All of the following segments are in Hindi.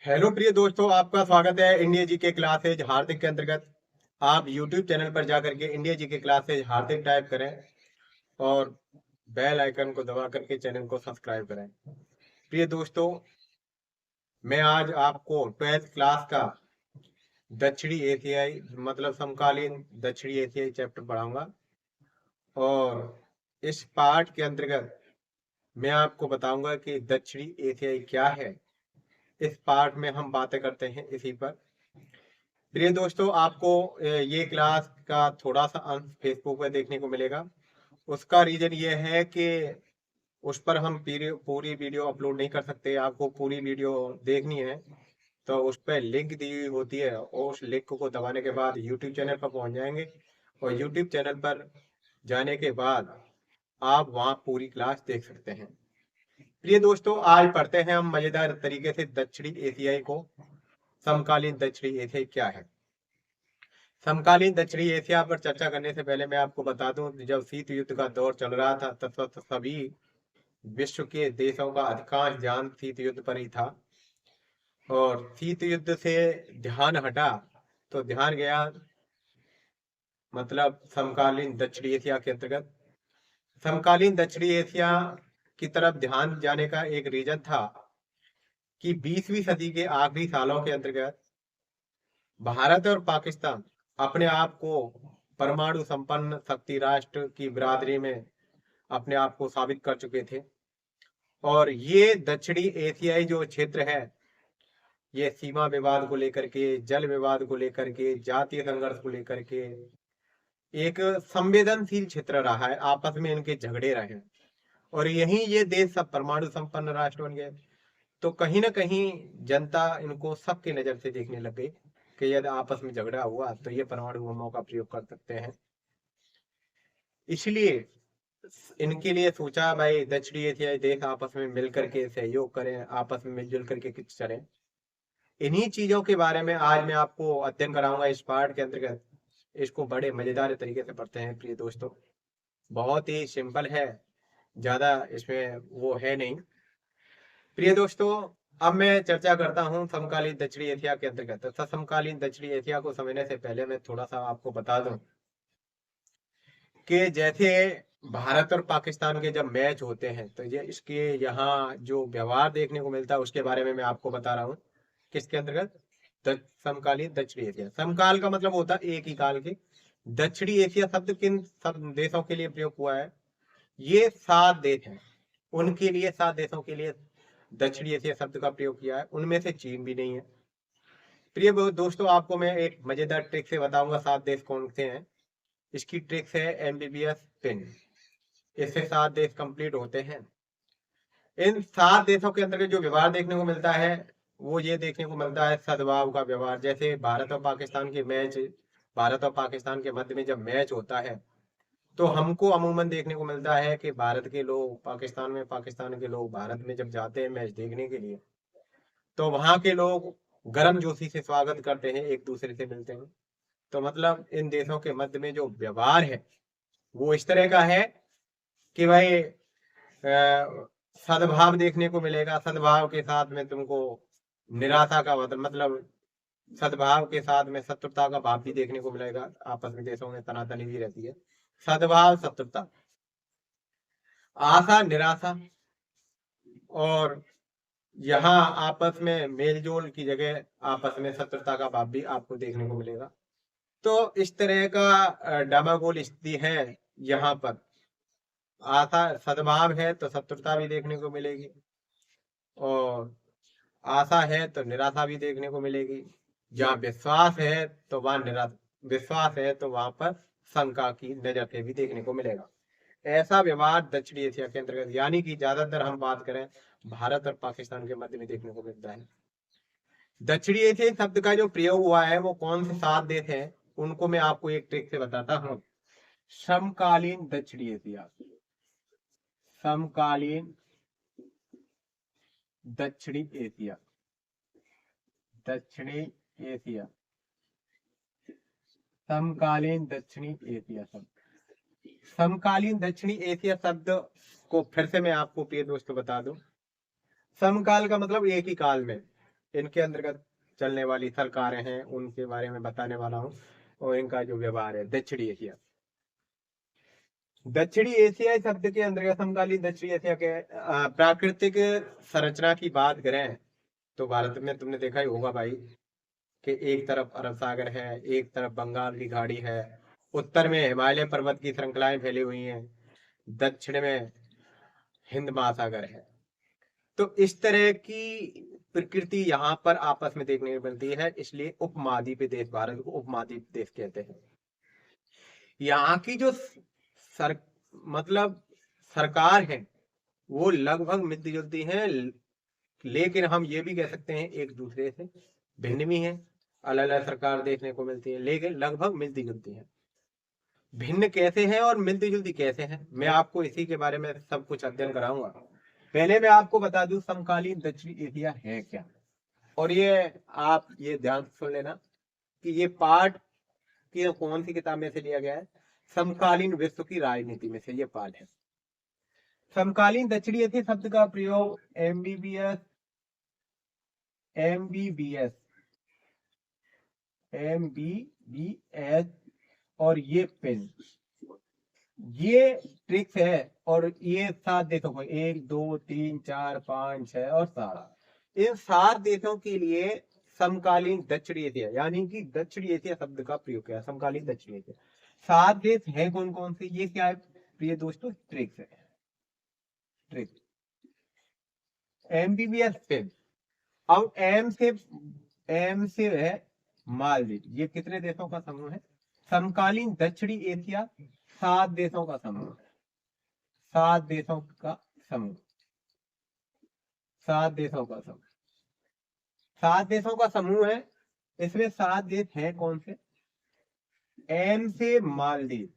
हेलो प्रिय दोस्तों, आपका स्वागत है इंडिया जी के क्लासेज हार्दिक के अंतर्गत। आप यूट्यूब चैनल पर जाकर के इंडिया जी के क्लासेज हार्दिक टाइप करें और बेल आइकन को दबा करके चैनल को सब्सक्राइब करें। प्रिय दोस्तों, मैं आज आपको 12th क्लास का दक्षिणी एशियाई मतलब समकालीन दक्षिणी एशियाई चैप्टर पढ़ाऊंगा और इस पाठ के अंतर्गत मैं आपको बताऊंगा कि दक्षिणी एशियाई क्या है। इस पाठ में हम बातें करते हैं इसी पर। प्रिय दोस्तों, आपको ये क्लास का थोड़ा सा अंश फेसबुक पे देखने को मिलेगा। उसका रीजन ये है कि उस पर हम पूरी वीडियो अपलोड नहीं कर सकते। आपको पूरी वीडियो देखनी है तो उस पर लिंक दी हुई होती है और उस लिंक को दबाने के बाद यूट्यूब चैनल पर पहुंच जाएंगे और यूट्यूब चैनल पर जाने के बाद आप वहां पूरी क्लास देख सकते हैं। प्रिय दोस्तों, आज पढ़ते हैं हम मजेदार तरीके से दक्षिणी एशियाई को। समकालीन दक्षिणी एशियाई क्या है। समकालीन दक्षिणी एशिया पर चर्चा करने से पहले मैं आपको बता दूं, जब शीत युद्ध का दौर चल रहा था तब तक सभी विश्व के देशों का अधिकांश ध्यान शीत युद्ध पर ही था। और शीत युद्ध से ध्यान हटा तो ध्यान गया मतलब समकालीन दक्षिणी एशिया के अंतर्गत। समकालीन दक्षिणी एशिया की तरफ ध्यान जाने का एक रीजन था कि 20वीं सदी के आखिरी सालों के अंतर्गत भारत और पाकिस्तान अपने आप को परमाणु संपन्न शक्ति राष्ट्र की बिरादरी में अपने आप को साबित कर चुके थे। और ये दक्षिणी एशियाई जो क्षेत्र है, ये सीमा विवाद को लेकर के, जल विवाद को लेकर के, जातीय संघर्ष को लेकर के एक संवेदनशील क्षेत्र रहा है। आपस में इनके झगड़े रहे और यही ये देश सब परमाणु संपन्न राष्ट्र बन गए। तो कहीं ना कहीं जनता इनको सबकी नजर से देखने लग गई कि यदि आपस में झगड़ा हुआ तो ये परमाणु बमों का प्रयोग कर सकते हैं। इसलिए इनके लिए सोचा भाई दक्षिणी एशियाई देश आपस में मिल करके सहयोग करें, आपस में मिलजुल करके कुछ करें। इन्हीं चीजों के बारे में आज मैं आपको अध्ययन कराऊंगा इस पाठ के अंतर्गत। इसको बड़े मजेदार तरीके से पढ़ते हैं प्रिय दोस्तों। बहुत ही सिंपल है, ज्यादा इसमें वो है नहीं। प्रिय दोस्तों, अब मैं चर्चा करता हूँ समकालीन दक्षिणी एशिया के अंतर्गत। तथा समकालीन दक्षिणी एशिया को समझने से पहले मैं थोड़ा सा आपको बता दूं कि जैसे भारत और पाकिस्तान के जब मैच होते हैं तो ये इसके यहाँ जो व्यवहार देखने को मिलता है उसके बारे में मैं आपको बता रहा हूँ। किसके अंतर्गत? समकालीन दक्षिणी एशिया। समकाल का मतलब होता है एक ही काल के। दक्षिणी एशिया शब्द किन सब देशों के लिए प्रयोग हुआ है? ये 7 देश हैं, उनके लिए 7 देशों के लिए दक्षिणी एशिया शब्द का प्रयोग किया है। उनमें से चीन भी नहीं है। प्रिय दोस्तों, आपको मैं एक मजेदार ट्रिक से बताऊंगा 7 देश कौन से हैं। इसकी ट्रिक्स है एमबीबीएस पिन। इससे 7 देश कंप्लीट होते हैं। इन 7 देशों के अंतर्गत जो व्यवहार देखने को मिलता है वो ये देखने को मिलता है सद्भाव का व्यवहार। जैसे भारत और पाकिस्तान के मध्य में जब मैच होता है तो हमको अमूमन देखने को मिलता है कि भारत के लोग पाकिस्तान में, पाकिस्तान के लोग भारत में जब जाते हैं मैच देखने के लिए तो वहां के लोग गर्म जोशी से स्वागत करते हैं, एक दूसरे से मिलते हैं। तो मतलब इन देशों के मध्य में जो व्यवहार है वो इस तरह का है कि भाई सद्भाव देखने को मिलेगा। सद्भाव के साथ में तुमको निराशा का मतलब सद्भाव के साथ में शत्रुता का भाव भी देखने को मिलेगा। आपस में देशों में तनातनी भी रहती है। सद्भाव, शत्रुता, आशा, निराशा और यहाँ आपस में मेलजोल की जगह आपस में शत्रुता का भाव भी आपको देखने को मिलेगा। तो इस तरह का डामाडोल स्थिति है यहाँ पर। आशा सद्भाव है तो शत्रुता भी देखने को मिलेगी और आशा है तो निराशा भी देखने को मिलेगी। जहाँ विश्वास है तो वहां निराशा, विश्वास है तो वहां पर शंका की नजर से भी देखने को मिलेगा। ऐसा व्यवहार दक्षिणी एशिया के अंतर्गत यानी कि ज्यादातर हम बात करें भारत और पाकिस्तान के मध्य में देखने को मिलता है। दक्षिणी एशियाई शब्द का जो प्रयोग हुआ है वो कौन से 7 देश हैं उनको मैं आपको एक ट्रिक से बताता हूँ। समकालीन दक्षिणी एशिया, समकालीन दक्षिणी एशिया, दक्षिणी एशिया, समकालीन दक्षिणी एशिया शब्द। समकालीन दक्षिणी एशिया शब्द को फिर से मैं आपको प्रिय दोस्तों बता दूं। समकाल का मतलब एक ही काल में, इनके अंतर्गत चलने वाली सरकारें हैं उनके बारे में बताने वाला हूँ, और इनका जो व्यवहार है। दक्षिणी एशिया, दक्षिणी एशिया शब्द के अंतर्गत समकालीन दक्षिणी एशिया के प्राकृतिक संरचना की बात करें तो भारत में तुमने देखा ही होगा भाई कि एक तरफ अरब सागर है, एक तरफ बंगाल की खाड़ी है, उत्तर में हिमालय पर्वत की श्रृंखलाएं फैली हुई हैं, दक्षिण में हिंद महासागर है। तो इस तरह की प्रकृति यहाँ पर आपस में देखने को मिलती है, इसलिए उपमहाद्वीपीय देश भारत को उपमहाद्वीप देश कहते हैं। यहाँ की जो सर मतलब सरकार है वो लगभग मिलती जुलती है, लेकिन हम ये भी कह सकते हैं एक दूसरे से भिन्न भी है। अलग अलग सरकार देखने को मिलती है लेकिन लगभग मिलती जुलती है। भिन्न कैसे है और मिलती जुलती कैसे है, मैं आपको इसी के बारे में सब कुछ अध्ययन कराऊंगा। पहले मैं आपको बता दूं समकालीन दक्षिणी एशिया है क्या, और ये आप ये ध्यान सुन लेना कि ये पाठ की कौन सी किताब में से लिया गया है। समकालीन विश्व की राजनीति में से ये पाठ है। समकालीन दक्षिणी एशिया शब्द का प्रयोग एमबीबीएस और ये पेन, ये ट्रिक्स है। और ये 7 देशों को 1 2 3 4 5 6 और 7, इन 7 देशों के लिए समकालीन दक्षिणी एशिया यानी कि दक्षिणी एशिया शब्द का प्रयोग किया। समकालीन दक्षिणी एशिया 7 देश हैं कौन कौन से, ये क्या है प्रिय दोस्तों, ट्रिक्स है। ट्रिक्स एमबीबीएस पेन, अब एम से है मालदीव, ये कितने देशों का समूह है। समकालीन दक्षिणी एशिया 7 देशों का समूह है। 7 देशों का समूह, 7 देशों का समूह, 7 देशों का समूह है। इसमें 7 देश हैं कौन से। एम से मालदीव,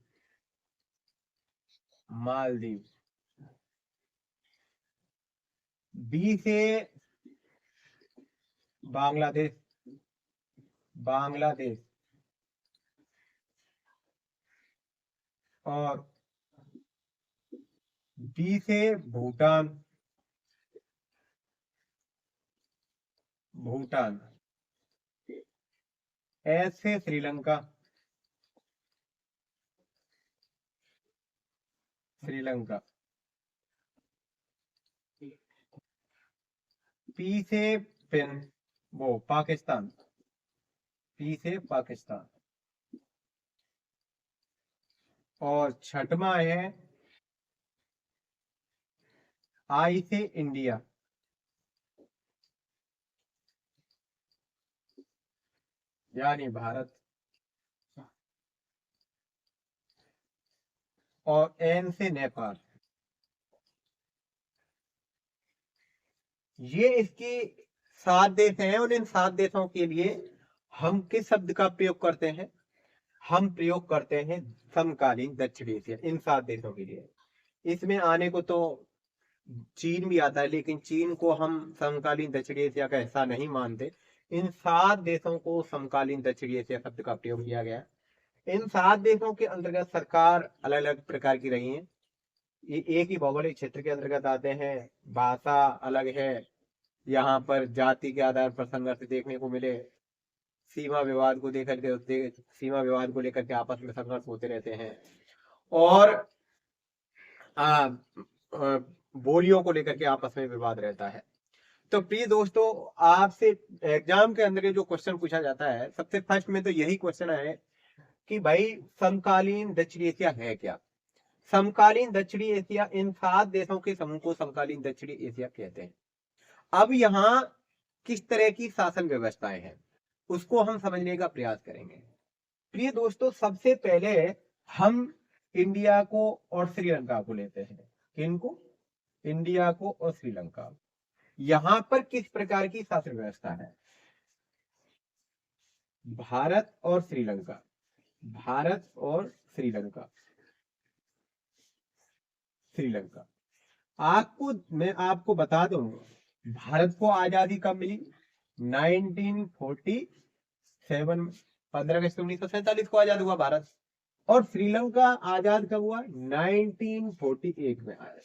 बी से बांग्लादेश, और बी से भूटान, एस से श्रीलंका, पी से पाकिस्तान, और छठवां है आई से इंडिया, यानी भारत, और एन से नेपाल। ये इसके 7 देश हैं, और इन 7 देशों के लिए हम किस शब्द का प्रयोग करते हैं, हम प्रयोग करते हैं समकालीन दक्षिणी एशिया इन 7 देशों के लिए। इसमें आने को तो चीन भी आता है, लेकिन चीन को हम समकालीन दक्षिणी एशिया का हिस्सा नहीं मानते। इन 7 देशों को समकालीन दक्षिणी एशिया शब्द का प्रयोग किया गया। इन 7 देशों के अंतर्गत सरकार अलग अलग प्रकार की रही है। ये एक ही भौगोलिक क्षेत्र के अंतर्गत आते हैं, भाषा अलग है, यहाँ पर जाति के आधार पर संघर्ष देखने को मिले, सीमा विवाद को लेकर के आपस में संघर्ष होते रहते हैं, और बोलियों को लेकर के आपस में विवाद रहता है। तो प्रिय दोस्तों, आपसे एग्जाम के अंदर जो क्वेश्चन पूछा जाता है सबसे फर्स्ट में तो यही क्वेश्चन है कि भाई समकालीन दक्षिणी एशिया है क्या। समकालीन दक्षिणी एशिया इन 7 देशों के समूह को समकालीन दक्षिणी एशिया कहते हैं। अब यहाँ किस तरह की शासन व्यवस्थाएं हैं उसको हम समझने का प्रयास करेंगे। प्रिय दोस्तों, सबसे पहले हम इंडिया को और श्रीलंका को लेते हैं। किनको, इंडिया को और श्रीलंका। यहां पर किस प्रकार की शासन व्यवस्था है। भारत और श्रीलंका, मैं आपको बता दूं, भारत को आजादी कब मिली, 1947, 15 अगस्त 1947 को आजाद हुआ भारत। और श्रीलंका आजाद कब हुआ, 1948 में आया।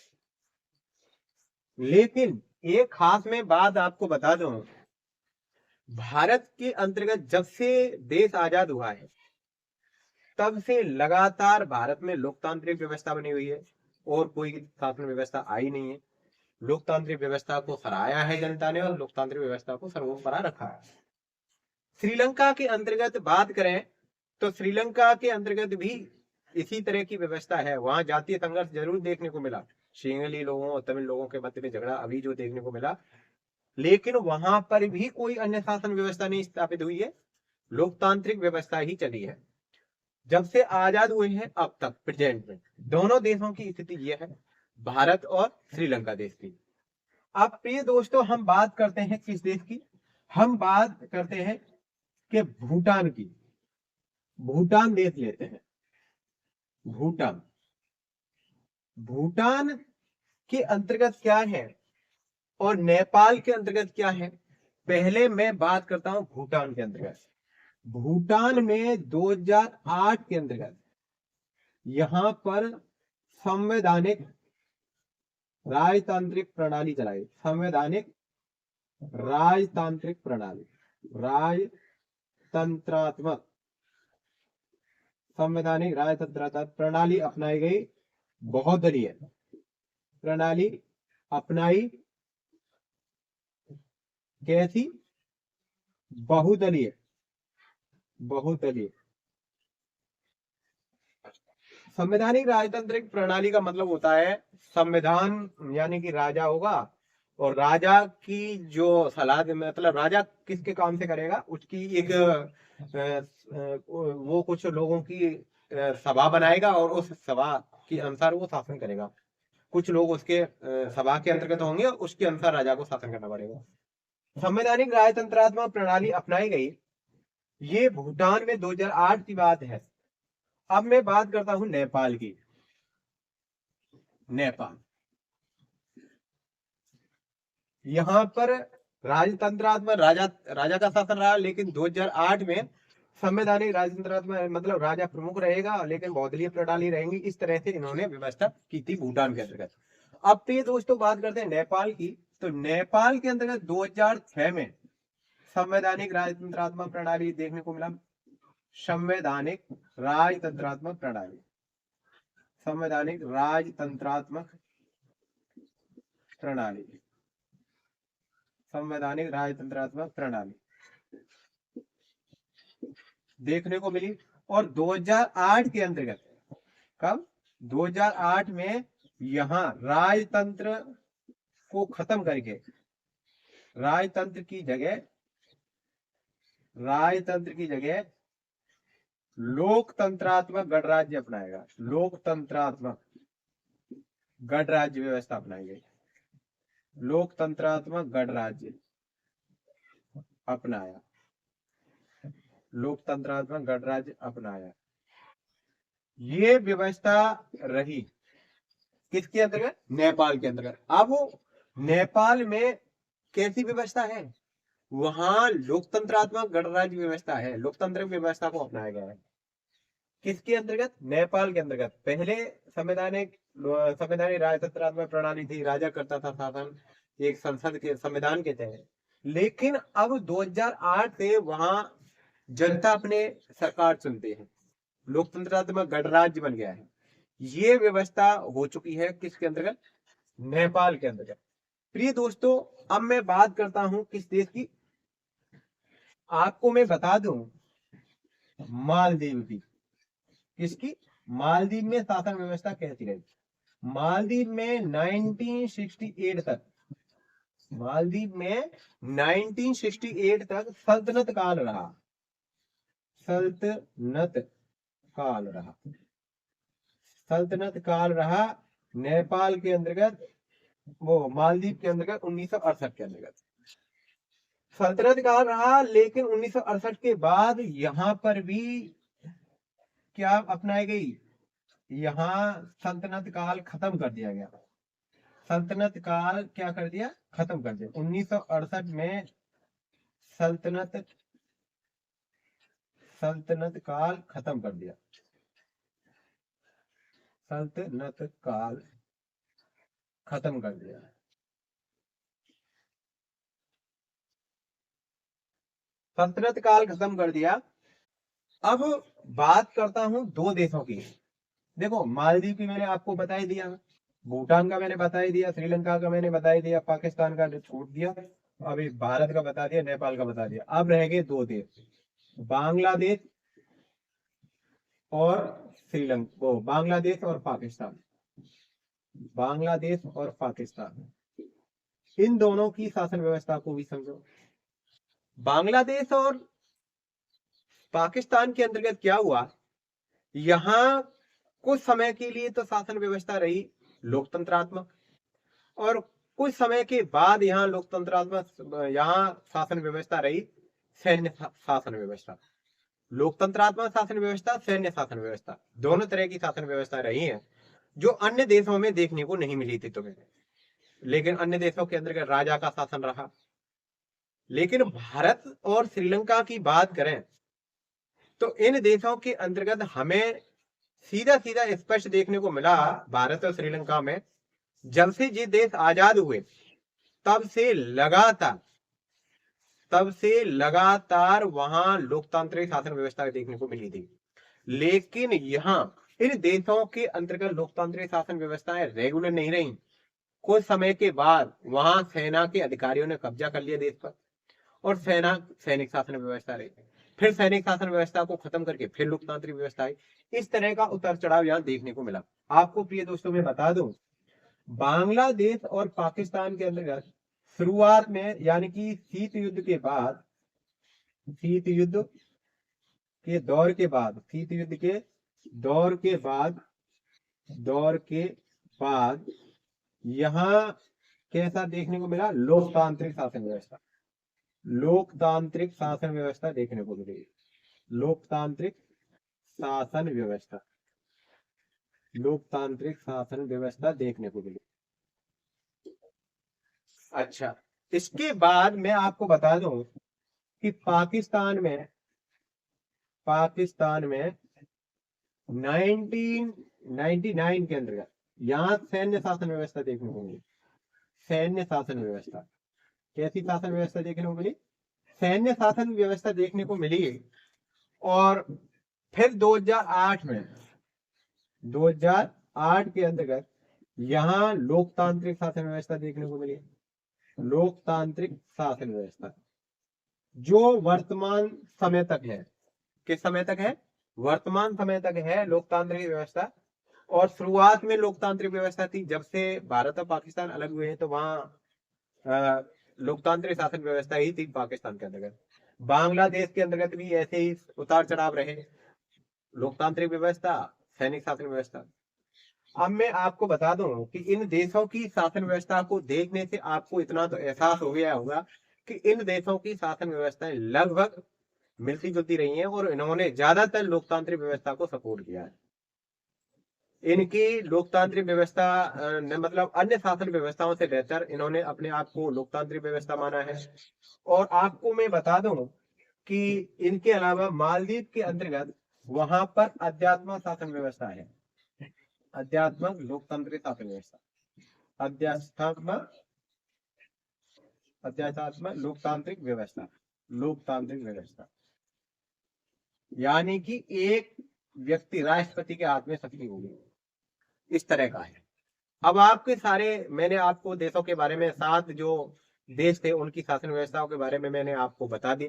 लेकिन एक खास मैं बात आपको बता दूं भारत के अंतर्गत जब से देश आजाद हुआ है तब से लगातार भारत में लोकतांत्रिक व्यवस्था बनी हुई है और कोई शासन व्यवस्था आई नहीं है। लोकतांत्रिक व्यवस्था को सराहाया है जनता ने और लोकतांत्रिक व्यवस्था को सर्वोपरि रखा है। श्रीलंका के अंतर्गत बात करें तो श्रीलंका के अंतर्गत भी इसी तरह की व्यवस्था है। वहां जातीय संघर्ष जरूर देखने को मिला, सिंहली लोगों और तमिल लोगों के मध्य में झगड़ा अभी जो देखने को मिला, लेकिन वहां पर भी कोई अन्य शासन व्यवस्था नहीं स्थापित हुई है, लोकतांत्रिक व्यवस्था ही चली है जब से आजाद हुए हैं अब तक। प्रेजेंट में दोनों देशों की स्थिति यह है, भारत और श्रीलंका देश की। अब प्रिय दोस्तों, हम बात करते हैं किस देश की, हम बात करते हैं कि भूटान की। भूटान देश लेते हैं। भूटान, भूटान के अंतर्गत क्या है और नेपाल के अंतर्गत क्या है, पहले मैं बात करता हूं भूटान के अंतर्गत। भूटान में 2008 के अंतर्गत यहां पर संवैधानिक राजतांत्रिक प्रणाली चलाई। संवैधानिक राजतांत्रिक प्रणाली, राजतंत्रात्मक संवैधानिक राजतंत्रात्मक प्रणाली अपनाई गई। बहुदलीय प्रणाली अपनाई, कैसी? बहुदलीय। बहुदलीय संवैधानिक राजतांत्रिक प्रणाली का मतलब होता है संविधान यानी कि राजा होगा और राजा की जो सलाह, मतलब राजा किसके काम से करेगा, उसकी एक वो कुछ लोगों की सभा बनाएगा और उस सभा के अनुसार वो शासन करेगा। कुछ लोग उसके सभा के अंतर्गत होंगे और उसके अनुसार राजा को शासन करना पड़ेगा। संवैधानिक राजतंत्रात्मक प्रणाली अपनाई गई, ये भूटान में 2008 की बात है। अब मैं बात करता हूं नेपाल की। नेपाल, यहां पर राजतंत्रात्मक राजा का शासन रहा, लेकिन 2008 में संवैधानिक राजतंत्रात्मक मतलब राजा प्रमुख रहेगा लेकिन बहुदलीय प्रणाली रहेंगी। इस तरह से इन्होंने व्यवस्था की थी भूटान के अंतर्गत। अब प्रिय दोस्तों बात करते हैं नेपाल की। तो नेपाल के अंतर्गत 2006 में संवैधानिक राजतंत्रात्मक प्रणाली देखने को मिला। संवैधानिक राजतंत्रात्मक प्रणाली, संवैधानिक राजतंत्रात्मक प्रणाली, संवैधानिक राजतंत्रात्मक प्रणाली देखने को मिली। और 2008 के अंतर्गत, कब? 2008 में यहां राजतंत्र को खत्म करके राजतंत्र की जगह लोकतंत्रात्मक गणराज्य अपनाएगा। लोकतंत्रात्मक गणराज्य व्यवस्था अपनाई गई। लोकतंत्रात्मक गणराज्य अपनाया, लोकतंत्रात्मक गणराज्य अपनाया। ये व्यवस्था रही किसके अंतर्गत? नेपाल के अंतर्गत। अब नेपाल में कैसी व्यवस्था है? वहां लोकतंत्रात्मक गणराज्य व्यवस्था है, लोकतंत्र व्यवस्था को अपनाया गया है। किसके अंतर्गत? नेपाल के अंतर्गत। पहले संवैधानिक राजतंत्रात्मक प्रणाली थी, राजा करता था शासन एक संसद के संविधान के तहत। लेकिन अब 2008 से वहां जनता अपने सरकार चुनते हैं, लोकतंत्रात्मक गणराज्य बन गया है। ये व्यवस्था हो चुकी है किसके अंतर्गत? नेपाल के अंतर्गत। प्रिय दोस्तों, अब मैं बात करता हूं किस देश की, आपको मैं बता दूं, मालदीव की। किसकी? मालदीव में शासन व्यवस्था कैसी रही? मालदीव में 1968 तक, मालदीव में 1968 तक सल्तनत काल रहा। सल्तनत काल रहा, सल्तनत काल रहा। नेपाल के अंतर्गत, वो मालदीव के अंतर्गत 1968 के अंतर्गत सल्तनत काल रहा। लेकिन 1968 के बाद यहां पर भी क्या अपनाई गई? यहां सल्तनत काल खत्म कर दिया गया। सल्तनत काल क्या कर दिया? खत्म कर दिया। 1968 में सल्तनत काल खत्म कर दिया। सल्तनत काल खत्म कर दिया। सल्तनत काल खत्म कर दिया। अब बात करता हूं दो देशों की। देखो, मालदीव की मैंने आपको बता ही दिया, भूटान का मैंने बता ही दिया, श्रीलंका का मैंने बता ही दिया, पाकिस्तान का जो छोड़ दिया, अभी भारत का बता दिया, नेपाल का बता दिया। अब रह गए दो देश, बांग्लादेश और श्रीलंका, वो बांग्लादेश और पाकिस्तान। बांग्लादेश और पाकिस्तान, इन दोनों की शासन व्यवस्था को भी समझो। बांग्लादेश और पाकिस्तान के अंतर्गत क्या हुआ, यहाँ कुछ समय के लिए तो शासन व्यवस्था रही लोकतंत्रात्मक, और कुछ समय के बाद यहाँ लोकतंत्रात्मक, यहाँ शासन व्यवस्था रही सैन्य शासन व्यवस्था। लोकतंत्रात्मक शासन व्यवस्था, सैन्य शासन व्यवस्था, दोनों तरह की शासन व्यवस्था रही है, जो अन्य देशों में देखने को नहीं मिली थी तुम्हें। लेकिन अन्य देशों के अंदर राजा का शासन रहा। लेकिन भारत और श्रीलंका की बात करें तो इन देशों के अंतर्गत हमें सीधा सीधा स्पष्ट देखने को मिला, भारत और श्रीलंका में, जब से ये देश आजाद हुए तब से लगातार वहां लोकतांत्रिक शासन व्यवस्था देखने को मिली थी। लेकिन यहाँ इन देशों के अंतर्गत लोकतांत्रिक शासन व्यवस्थाएं रेगुलर नहीं रही। कुछ समय के बाद वहां सेना के अधिकारियों ने कब्जा कर लिया देश पर, और सैनिक शासन व्यवस्था रही। फिर सैनिक शासन व्यवस्था को खत्म करके फिर लोकतांत्रिक व्यवस्था आई। इस तरह का उतार चढ़ाव यहाँ देखने को मिला। आपको प्रिय दोस्तों मैं बता दूं, बांग्लादेश और पाकिस्तान के अंतर्गत शुरुआत में, यानी कि शीत युद्ध के बाद, शीत युद्ध के दौर के बाद, शीत युद्ध के दौर के बाद यहाँ कैसा देखने को मिला, लोकतांत्रिक शासन व्यवस्था। लोकतांत्रिक शासन व्यवस्था देखने को मिली। लोकतांत्रिक शासन व्यवस्था, लोकतांत्रिक शासन व्यवस्था देखने को मिली। अच्छा, इसके बाद मैं आपको बता दूं कि पाकिस्तान में 1999 के अंतर्गत यहाँ सैन्य शासन व्यवस्था देखने को मिली। सैन्य शासन व्यवस्था, कैसी शासन व्यवस्था देखने को मिली, सैन्य शासन व्यवस्था देखने को मिली। और फिर 2008 के अंतर्गत यहाँ लोकतांत्रिक शासन व्यवस्था देखने को मिली। लोकतांत्रिक शासन व्यवस्था जो वर्तमान समय तक है। किस समय तक है, वर्तमान समय तक है लोकतांत्रिक व्यवस्था। और शुरुआत में लोकतांत्रिक व्यवस्था थी, जब से भारत और पाकिस्तान अलग हुए हैं तो वहां लोकतांत्रिक शासन व्यवस्था ही थी पाकिस्तान के अंतर्गत। बांग्लादेश के अंतर्गत भी ऐसे ही उतार चढ़ाव रहे, लोकतांत्रिक व्यवस्था, सैनिक शासन व्यवस्था। अब मैं आपको बता दूं कि इन देशों की शासन व्यवस्था को देखने से आपको इतना तो एहसास हो गया होगा कि इन देशों की शासन व्यवस्थाएं लगभग मिलती जुलती रही हैं, और इन्होंने ज्यादातर लोकतांत्रिक व्यवस्था को सपोर्ट किया है। इनकी लोकतांत्रिक व्यवस्था ने, मतलब अन्य शासन व्यवस्थाओं से बेहतर इन्होंने अपने आप को लोकतांत्रिक व्यवस्था माना है। और आपको मैं बता दूं कि इनके अलावा मालदीव के अंतर्गत वहां पर अध्यात्मक शासन व्यवस्था है। अध्यात्मक लोकतांत्रिक शासन व्यवस्था, अध्यात्मक लोकतांत्रिक व्यवस्था, लोकतांत्रिक व्यवस्था, यानी कि एक व्यक्ति, राष्ट्रपति के हाथ में शक्ति होगी, इस तरह का है। अब आपके सारे, मैंने आपको देशों के बारे में, 7 जो देश थे उनकी शासन व्यवस्थाओं के बारे में मैंने आपको बता दी।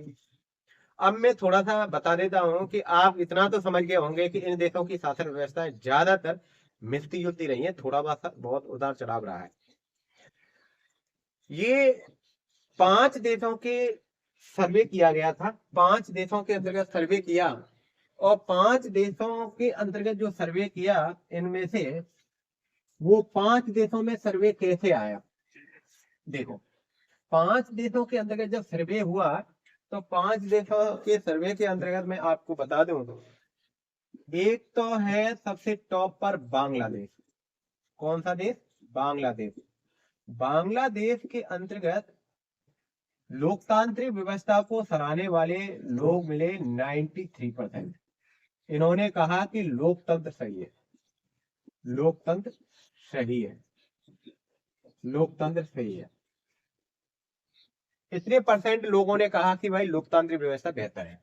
अब मैं थोड़ा सा बता देता हूं कि आप इतना तो समझ गए होंगे कि इन देशों की शासन व्यवस्थाएं ज्यादातर मिलती जुलती रही है, थोड़ा बहुत उतार चढ़ाव रहा है। ये 5 देशों के सर्वे किया गया था, 5 देशों के अंतर्गत सर्वे किया, और 5 देशों के अंतर्गत जो सर्वे किया, इनमें से वो 5 देशों में सर्वे कैसे आया। देखो, 5 देशों के अंतर्गत जब सर्वे हुआ तो 5 देशों के सर्वे के अंतर्गत मैं आपको बता दूं, एक तो है सबसे टॉप पर बांग्लादेश। कौन सा देश, बांग्लादेश। बांग्लादेश के अंतर्गत लोकतांत्रिक व्यवस्था को सराहने वाले लोग मिले 93%। इन्होंने कहा कि लोकतंत्र सही है, लोकतंत्र सही है, लोकतंत्र सही है। इतने परसेंट लोगों ने कहा कि भाई लोकतांत्रिक व्यवस्था बेहतर है।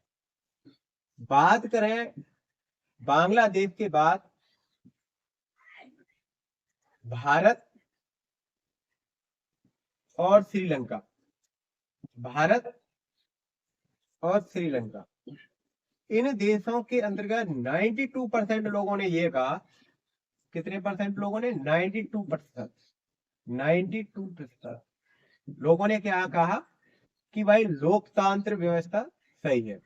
बात करें बांग्लादेश के बाद भारत और श्रीलंका, भारत और श्रीलंका, इन देशों के अंतर्गत 92% लोगों ने यह कहा, कितने परसेंट लोगों ने? 92%, 92% लोगों ने क्या कहा कि भाई लोकतंत्र व्यवस्था सही है,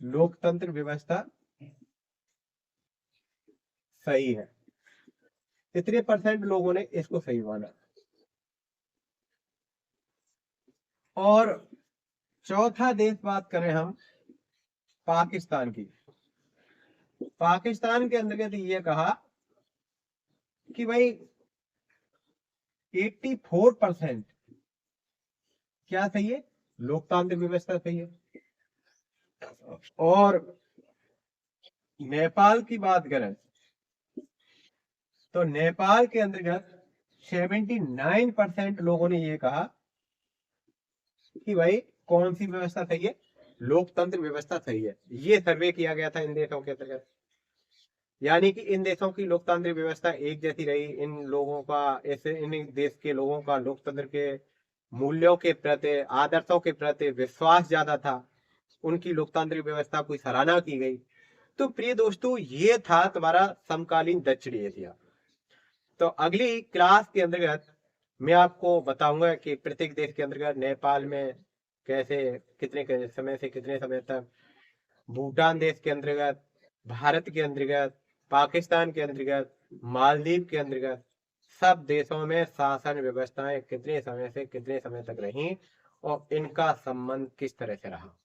लोकतंत्र व्यवस्था सही है। इतने परसेंट लोगों ने इसको सही माना। और चौथा देश बात करें हम पाकिस्तान की, पाकिस्तान के अंतर्गत ये कहा कि भाई 84% क्या सही है? लोकतांत्रिक व्यवस्था सही है। और नेपाल की बात करें तो नेपाल के अंतर्गत 79% लोगों ने यह कहा कि भाई कौन सी व्यवस्था सही है? लोकतंत्र व्यवस्था सही है। ये सर्वे किया गया था इन देशों के अंतर्गत, यानी कि इन देशों की लोकतांत्रिक व्यवस्था एक जैसी रही। इन लोगों का, ऐसे इन देश के लोगों का लोकतंत्र के मूल्यों के प्रति, आदर्शों के प्रति विश्वास ज्यादा था, उनकी लोकतांत्रिक व्यवस्था की सराहना की गई। तो प्रिय दोस्तों, ये था तुम्हारा समकालीन दक्षिणी एशिया। तो अगली क्लास के अंतर्गत मैं आपको बताऊंगा कि प्रत्येक देश के अंतर्गत नेपाल में कैसे, कितने समय से कितने समय तक, भूटान देश के अंतर्गत, भारत के अंतर्गत, पाकिस्तान के अंतर्गत, मालदीव के अंतर्गत, सब देशों में शासन व्यवस्थाएं कितने समय से कितने समय तक रही और इनका संबंध किस तरह से रहा।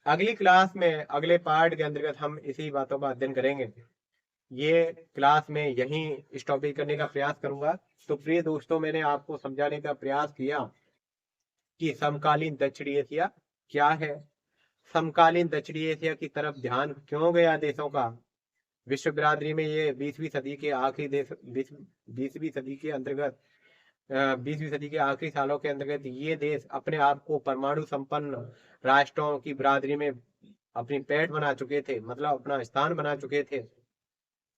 अगली क्लास में, अगले पार्ट के अंतर्गत हम इसी बातों का अध्ययन करेंगे। ये क्लास में यहीं स्टॉप करने का प्रयास करूंगा। तो प्रिय दोस्तों, मैंने आपको समझाने का प्रयास किया कि समकालीन दक्षिणी एशिया क्या है, समकालीन दक्षिणी एशिया की तरफ ध्यान क्यों गया देशों का। विश्व बिरादरी में ये 20वीं सदी के आखिरी देश, 20वीं सदी के अंतर्गत, 20वीं सदी के आखिरी सालों के अंतर्गत ये देश अपने आप को परमाणु संपन्न राष्ट्रों की बिरादरी में अपनी पैठ बना चुके थे, मतलब अपना स्थान बना चुके थे।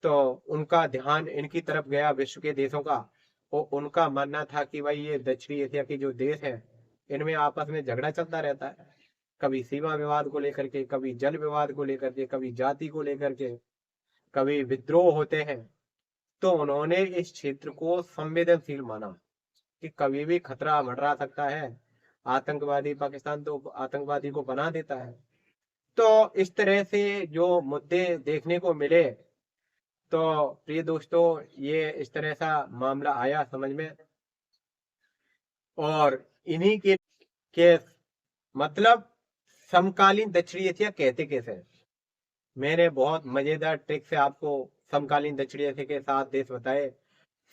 तो उनका ध्यान इनकी तरफ गया, विश्व के देशों का। और उनका मानना था कि भाई ये दक्षिणी एशिया के जो देश है, इनमें आपस में झगड़ा चलता रहता है, कभी सीमा विवाद को लेकर के, कभी जल विवाद को लेकर के, कभी जाति को लेकर के, कभी विद्रोह होते हैं। तो उन्होंने इस क्षेत्र को संवेदनशील माना कि कभी भी खतरा मंडरा सकता है, आतंकवादी, पाकिस्तान तो आतंकवादी को बना देता है। तो इस तरह से जो मुद्दे देखने को मिले, तो प्रिय दोस्तों, ये इस तरह सा मामला आया समझ में। और इन्हीं के मतलब समकालीन दक्षिणी एशिया कहते कैसे हैं। मैंने बहुत मजेदार ट्रिक से आपको समकालीन दक्षिणी एशिया के 7 देश बताए।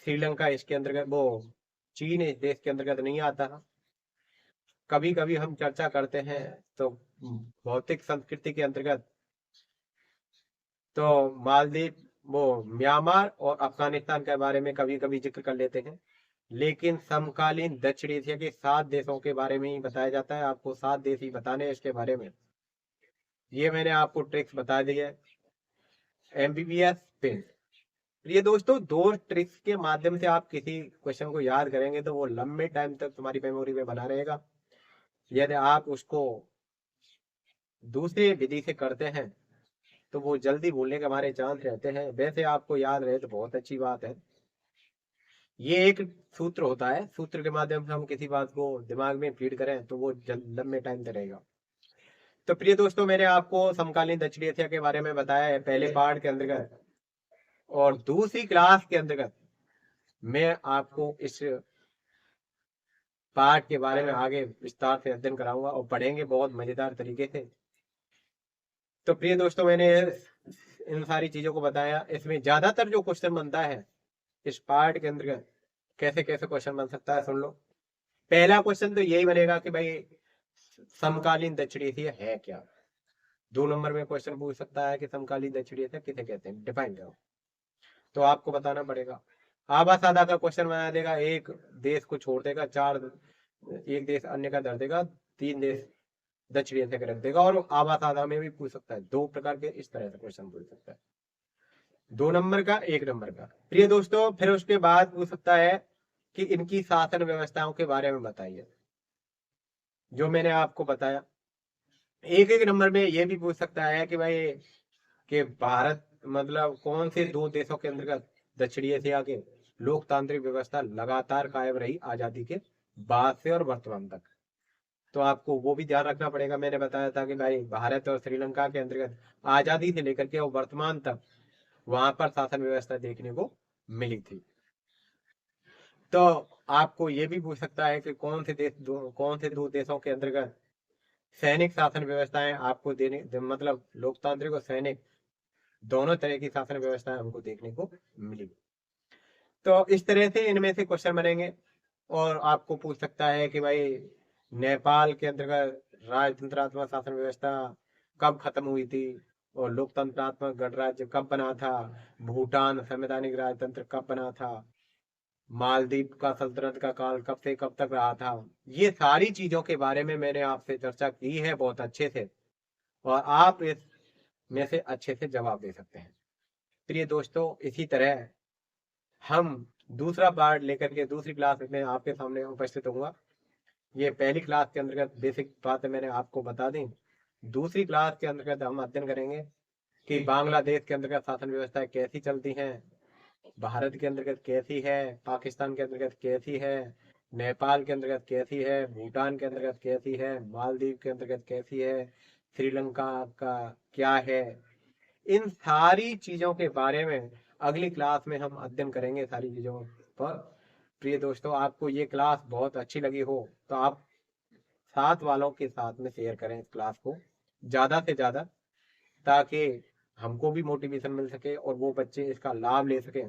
श्रीलंका इसके अंतर्गत, वो चीन इस देश के अंतर्गत नहीं आता। कभी कभी हम चर्चा करते हैं तो भौतिक संस्कृति के अंतर्गत तो मालदीव, वो म्यांमार और अफगानिस्तान के बारे में कभी कभी जिक्र कर लेते हैं, लेकिन समकालीन दक्षिण एशिया के 7 देशों के बारे में ही बताया जाता है। आपको 7 देश ही बताने हैं इसके बारे में। ये मैंने आपको ट्रिक्स बता दी है, एमबीबीएस पिन। ये दोस्तों, 2 ट्रिक्स के माध्यम से आप किसी क्वेश्चन को याद करेंगे तो वो लंबे टाइम तक तुम्हारी मेमोरी में बना रहेगा। यदि आप उसको दूसरे विधि से करते हैं तो वो जल्दी भूलने के हमारे चांस रहते हैं। वैसे आपको याद रहे तो बहुत अच्छी बात है। ये एक सूत्र होता है, सूत्र के माध्यम से हम किसी बात को दिमाग में फीड करें तो वो लंबे टाइम तक रहेगा। तो प्रिय दोस्तों, मैंने आपको समकालीन दक्षिणी एशिया के बारे में बताया है पहले पार्ट के अंतर्गत, और दूसरी क्लास के अंतर्गत मैं आपको इस पार्ट के बारे में आगे विस्तार से अध्ययन कराऊंगा और पढ़ेंगे बहुत मजेदार तरीके से। तो प्रिय दोस्तों, मैंने इन सारी चीजों को बताया। इसमें ज्यादातर जो क्वेश्चन बनता है इस पार्ट के अंतर्गत, कैसे कैसे क्वेश्चन बन सकता है सुन लो। पहला क्वेश्चन तो यही बनेगा कि भाई समकालीन दक्षिणी एशिया है क्या। 2 नंबर में क्वेश्चन पूछ सकता है कि समकालीन दक्षिणी एशिया किसे कहते हैं, डिफाइन करो। तो आपको बताना पड़ेगा। आधा सादा का क्वेश्चन बना देगा, एक देश को छोड़ देगा, 4 एक देश अन्य का दर देगा, 3 देश दक्षिणी एशिया का रख देगा। और आवास आधा में भी पूछ सकता है, 2 प्रकार के इस तरह से क्वेश्चन पूछ सकता है, 2 नंबर का, 1 नंबर का। प्रिय दोस्तों, फिर उसके बाद पूछ सकता है कि इनकी शासन व्यवस्थाओं के बारे में बताइए, जो मैंने आपको बताया। 1 नंबर में ये भी पूछ सकता है कि भाई कि भारत मतलब कौन से 2 देशों के अंतर्गत दक्षिणी एशिया के लोकतांत्रिक व्यवस्था लगातार कायम रही आजादी के बाद से और वर्तमान तक। तो आपको वो भी ध्यान रखना पड़ेगा। मैंने बताया था कि भाई भारत और श्रीलंका के अंतर्गत आजादी से लेकर के और वर्तमान तक वहां पर शासन व्यवस्था देखने को मिली थी। तो आपको ये भी पूछ सकता है कि कौन से 2 देशों के अंतर्गत सैनिक शासन व्यवस्थाएं आपको मतलब लोकतांत्रिक और सैनिक दोनों तरह की शासन व्यवस्थाएं हमको देखने को मिली। तो इस तरह से इनमें से क्वेश्चन बनेंगे। और आपको पूछ सकता है कि भाई नेपाल के अंतर्गत राजतंत्रात्मक शासन व्यवस्था कब खत्म हुई थी और लोकतंत्रात्मक गणराज्य कब बना था, भूटान संवैधानिक राजतंत्र कब बना था, मालदीव का सल्तनत का काल कब से कब तक रहा था। ये सारी चीजों के बारे में मैंने आपसे चर्चा की है बहुत अच्छे से, और आप इसमें से अच्छे से जवाब दे सकते हैं। प्रिय दोस्तों, इसी तरह हम दूसरा पार्ट लेकर के दूसरी क्लास में आपके सामने उपस्थित होऊंगा। ये पहली क्लास के अंतर्गत बेसिक बातें मैंने आपको बता दी। दूसरी क्लास के अंतर्गत हम अध्ययन करेंगे कि बांग्लादेश के अंतर्गत शासन व्यवस्था कैसी चलती हैं, भारत के अंतर्गत कैसी है, पाकिस्तान के अंतर्गत कैसी है, नेपाल के अंतर्गत कैसी है, भूटान के अंतर्गत कैसी है, मालदीव के अंतर्गत कैसी है, श्रीलंका का क्या है। इन सारी चीजों के बारे में अगली क्लास में हम अध्ययन करेंगे सारी चीजों पर। प्रिय दोस्तों, आपको ये क्लास बहुत अच्छी लगी हो तो आप साथ वालों के साथ में शेयर करें इस क्लास को ज्यादा से ज्यादा, ताकि हमको भी मोटिवेशन मिल सके और वो बच्चे इसका लाभ ले सके।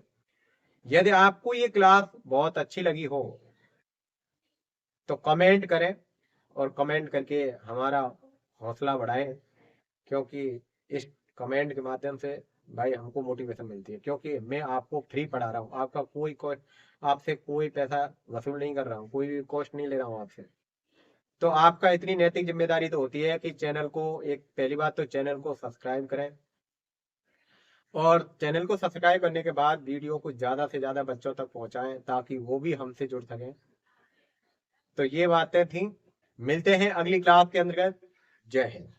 यदि आपको ये क्लास बहुत अच्छी लगी हो तो कमेंट करें, और कमेंट करके हमारा हौसला बढ़ाएं, क्योंकि इस कमेंट के माध्यम से भाई हमको मोटिवेशन मिलती है। क्योंकि मैं आपको फ्री पढ़ा रहा हूँ, आपका आपसे कोई पैसा वसूल नहीं कर रहा हूँ, कोई भी कॉस्ट नहीं ले रहा हूँ आपसे। तो आपका इतनी नैतिक जिम्मेदारी तो होती है कि चैनल को, एक पहली बात तो चैनल को सब्सक्राइब करें, और चैनल को सब्सक्राइब करने के बाद वीडियो को ज्यादा से ज्यादा बच्चों तक पहुंचाएं, ताकि वो भी हमसे जुड़ सकें। तो ये बातें थी, मिलते हैं अगली क्लास के अंतर्गत। जय हिंद।